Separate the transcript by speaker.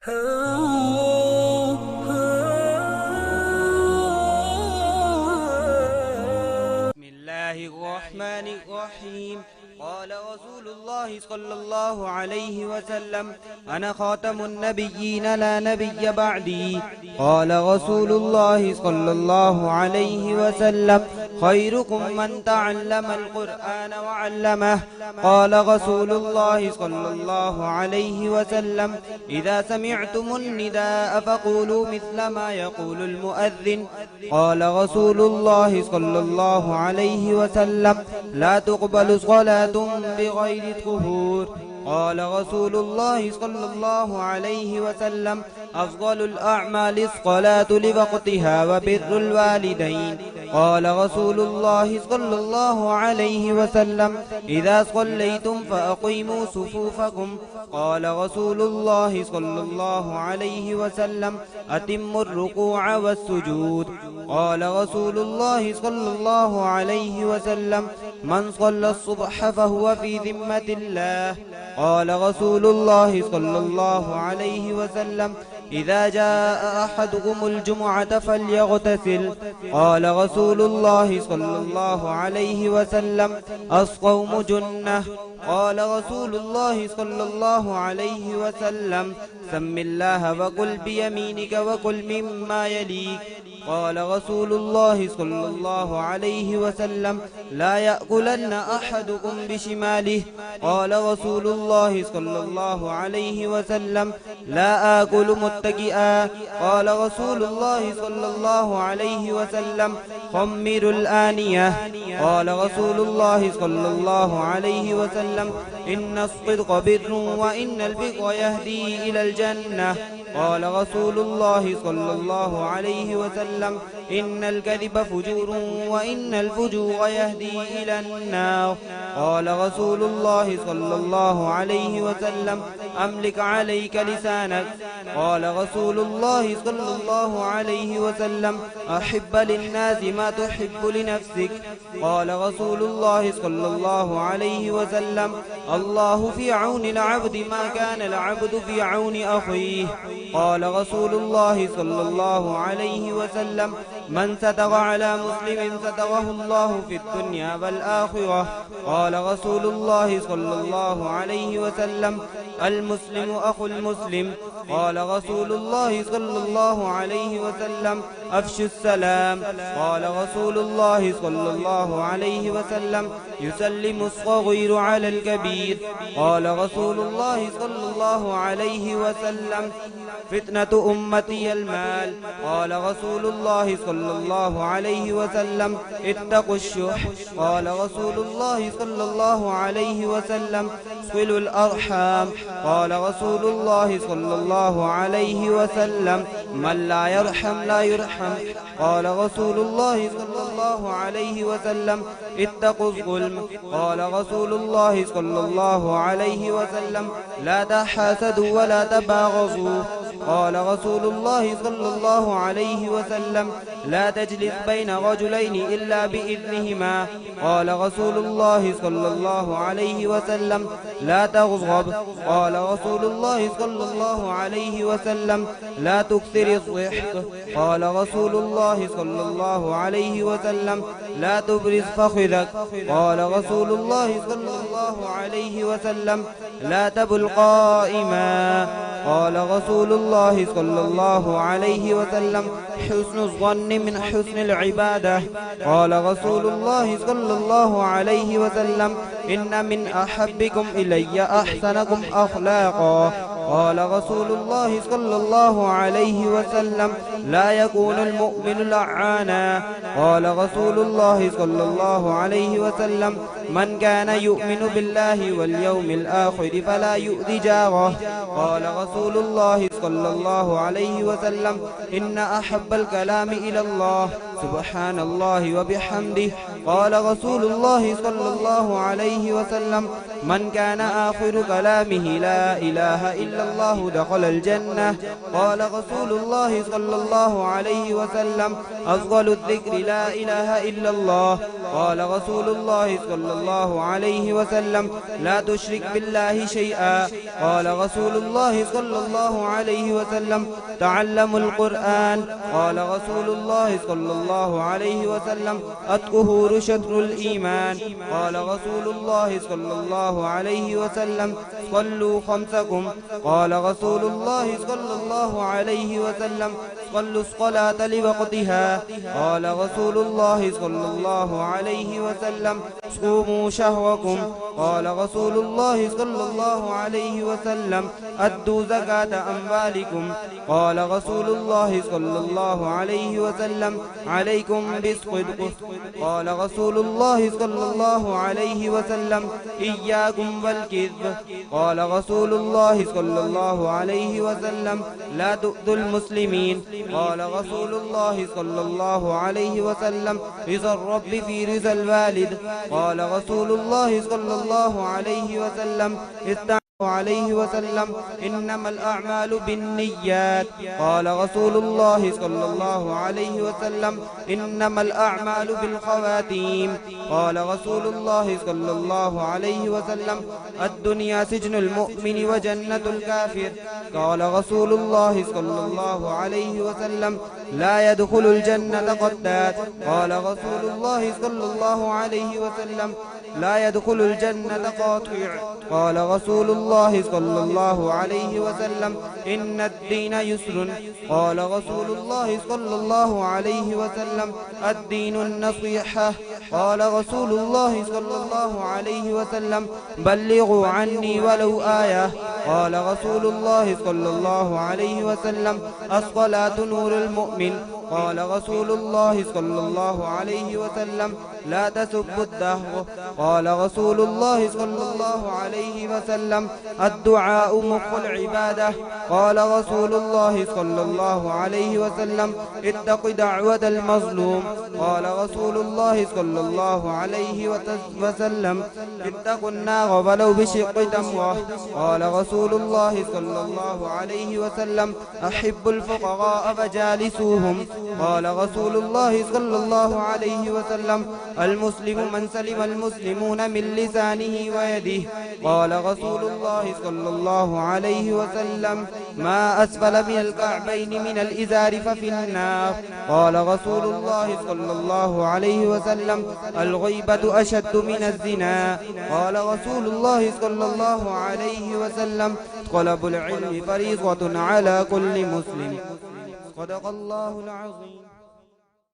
Speaker 1: بسم الله الرحمن الرحيم. قال رسول الله صلى الله عليه وسلم: أنا خاتم النبيين لا نبي بعدي. قال رسول الله صلى الله عليه وسلم: خيركم من تعلم القرآن وعلمه. قال رسول الله صلى الله عليه وسلم: إذا سمعتم النداء فقولوا مثل ما يقول المؤذن. قال رسول الله صلى الله عليه وسلم: لا تقبل صلاة بغير طهور. قال رسول الله صلى الله عليه وسلم: أفضل الأعمال الصلاة لوقتها وبر الوالدين. قال رسول الله صلى الله عليه وسلم: إذا صليتم فأقيموا صفوفكم. قال رسول الله صلى الله عليه وسلم: أتموا الركوع والسجود. قال رسول الله صلى الله عليه وسلم: من صلى الصبح فهو في ذمة الله. قال رسول الله صلى الله عليه وسلم: إذا جاء أحدكم الجمعة فليغتسل. قال رسول الله صلى الله عليه وسلم: الصوم جنة. قال رسول الله صلى الله عليه وسلم: سم الله وكل بيمينك وكل مما يليك. قال رسول الله صلى الله عليه وسلم: لا يأكلن أحدكم بشماله. قال رسول الله صلى الله عليه وسلم: لا آكل متكئا. قال رسول الله صلى الله عليه وسلم: خمروا الآنية. قال رسول الله صلى الله عليه وسلم: إن الصدق بر وإن البر يهدي إلى الجنة. قال رسول الله صلى الله عليه وسلم: إن الكذب فجور وإن الفجور يهدي إلى النار. قال رسول الله صلى الله عليه وسلم: أملك عليك لسانك. قال رسول الله صلى الله عليه وسلم: أحب للناس ما تحب لنفسك. قال رسول الله صلى الله عليه وسلم: الله في عون العبد ما كان العبد في عون أخيه. قال رسول الله صلى الله عليه وسلم: من ستر على مسلم ستره الله في الدنيا والآخرة. قال رسول الله صلى الله عليه وسلم: المسلم أخو المسلم. قال رسول الله صلى الله عليه وسلم: أفشوا السلام. قال رسول الله صلى الله عليه وسلم: يسلم الصغير على الكبير. قال رسول الله صلى الله عليه وسلم: فتنة أمتي المال. قال رسول الله صلى الله عليه وسلم: اتقوا الشح. قال رسول الله صلى الله عليه وسلم: صلوا الأرحام. قال رسول الله صلى الله عليه وسلم: من لا يرحم لا يرحم. قال رسول الله صلى الله عليه وسلم: اتقوا الظلم. قال رسول الله صلى الله عليه وسلم: لا تحاسدوا ولا تباغضوا. قال رسول الله صلى الله عليه وسلم: لا تجلس بين رجلين إلا بإذنهما. قال رسول الله صلى الله عليه وسلم: لا تغضب. قال رسول الله صلى الله عليه وسلم: لا تكثر الضحك. قال رسول الله صلى الله عليه وسلم: لا تبرز فخذك. قال رسول الله صلى الله عليه وسلم: لا تبل قائما. قال رسول الله صلى الله عليه وسلم: حسن الظن من حسن العبادة. قال رسول الله صلى الله عليه وسلم: إن من أحبكم إلي أحسنكم أخلاقا. قال رسول الله صلى الله عليه وسلم: لا يكون المؤمن لعانا. قال رسول الله صلى الله عليه وسلم: من كان يؤمن بالله واليوم الآخر فلا يؤذي جاره. قال رسول الله صلى الله عليه وسلم: إن أحب الكلام إلى الله سبحان الله وبحمده. قال رسول الله صلى الله عليه وسلم: من كان آخر كلامه لا إله إلا الله دخل الجنة. قال رسول الله صلى الله عليه وسلم: أفضل الذكر لا إله إلا الله. قال رسول الله صلى الله عليه وسلم لا تشرك بالله شيئا. قال رسول الله صلى الله عليه وسلم تعلموا القرآن. قال رسول الله صلى الله عليه وسلم الطهور شطر الإيمان. قال رسول الله صلى الله عليه وسلم صلوا خمسكم. قال رسول الله صلى الله عليه وسلم صلوا الصلاة لوقتها. قال رسول الله صلى الله عليه وسلم صوموا شهركم. قال رسول الله صلى الله عليه وسلم أدوا زكاة أموالكم. قال رسول الله صلى الله عليه وسلم عليكم بالصدق. قال رسول الله صلى الله عليه وسلم إياكم والكذب. قال رسول الله صلى الله عليه وسلم لا تؤذوا المسلمين. قال رسول الله صلى الله عليه وسلم رضا الرب في رضا الوالد. قال رسول الله صلى الله عليه وسلم عليه وسلم إنما الأعمال بالنيات. قال رسول الله صلى الله عليه وسلم إنما الأعمال بالخواتيم. قال رسول الله صلى الله عليه وسلم الدنيا سجن المؤمن وجنة الكافر. قال رسول الله صلى الله عليه وسلم لا يدخل الجنة قتات. قال رسول الله صلى الله عليه وسلم لا يدخل الجنة قاطع. قال رسول الله صلى الله عليه وسلم إن الدين يسر. قال رسول الله صلى الله عليه وسلم الدين النصيحة. قال رسول الله صلى الله عليه وسلم بلغوا عني ولو آية. قال رسول الله صلى الله عليه وسلم الصلاة نور المؤمن. قال رسول الله صلى الله عليه وسلم لا تسبوا الدهر. قال رسول الله صلى الله عليه وسلم الدعاء مخ العبادة. قال رسول الله صلى الله عليه وسلم اتق دعوة المظلوم. قال رسول الله صلى الله عليه وسلم اتقوا النار ولو بشق تمرة. قال رسول الله صلى الله عليه وسلم أحب الفقراء فجالسوهم. قال رسول الله صلى الله عليه وسلم المسلم من سلم المسلمون من لسانه ويده. قال رسول الله صلى الله عليه وسلم ما أسفل من الكعبين من الإزار ففي النار. قال رسول الله صلى الله عليه وسلم الغيبة أشد من الزنا. قال رسول الله صلى الله عليه وسلم طلب العلم فريضة على كل مسلم. صدق الله العظيم.